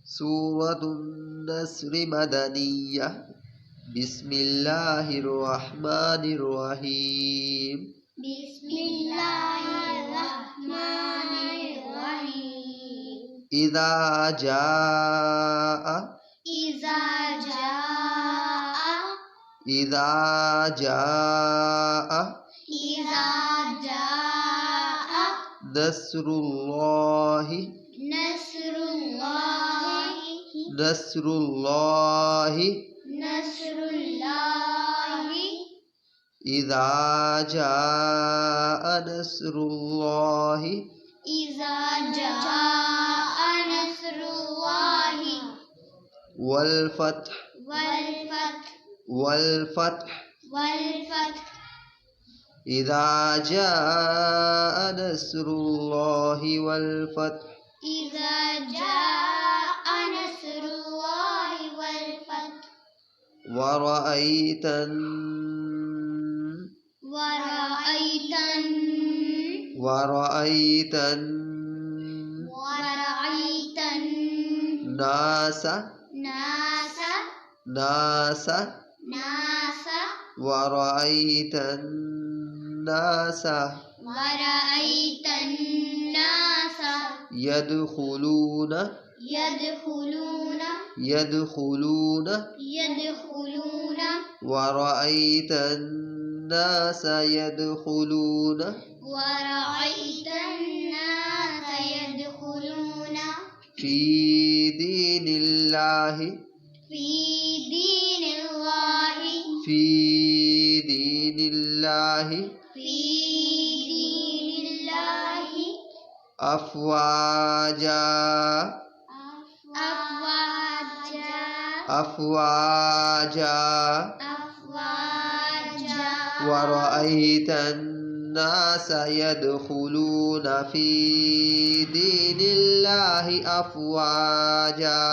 سورة النصر مدنية. بسم الله الرحمن الرحيم. بسم الله الرحمن الرحيم. إذا جاء إذا جاء إذا جاء إذا جاء نصر الله نصر الله نصر الله نصر الله. إذا جاء نصر الله إذا جاء نصر الله والفتح والفتح والفتح والفتح. إذا جاء نصر الله والفتح إذا جاء نصر الله والفتح ورأيت ورأيت ورأيت ورأيت الناس الناس ناس ناس ورأيت الناس ورأيت الناس يدخلون يدخلون يدخلون يدخلون ورأيت الناس يدخلون ورأيت الناس يدخلون في دين الله في دين الله في دين الله في دين الله أفواجا أفواجا أفواجا أفواجا ورأيت الناس يدخلون في دين الله أفواجا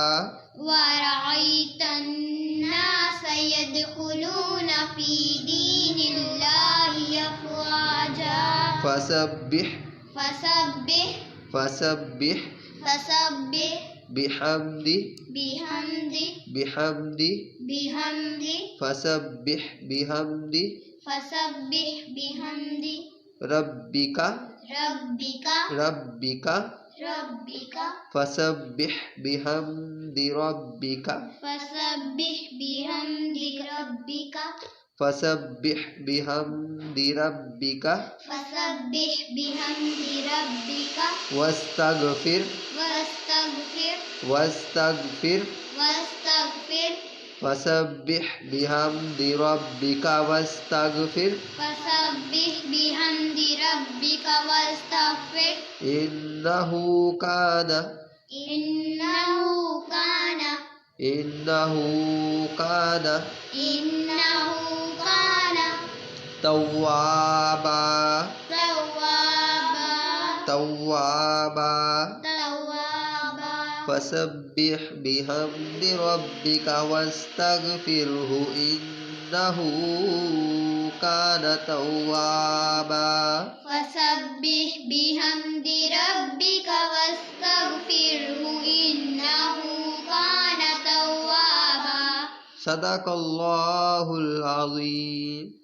ورأيت الناس يدخلون في دين الله أفواجا فسبح فسبح فسبح فسبح بحمد بحمد بحمد بحمد فسبح بحمد فسبح بحمد ربك ربك ربك ربك فسبح بحمد ربك فسبح بحمد ربك فسبح بحمد ربك فسبح بحمد ربك واستغفر واستغفر واستغفر واستغفر فسبح بحمد ربك واستغفر فسبح بحمد ربك واستغفر إنه كان إنه كان إنه كان إنه كان توابا توابا توابا توابا. فسبح بحمد ربك واستغفره إنه كان توابا فسبح بحمد ربك واستغفره إنه كان توابا. صدق الله العظيم.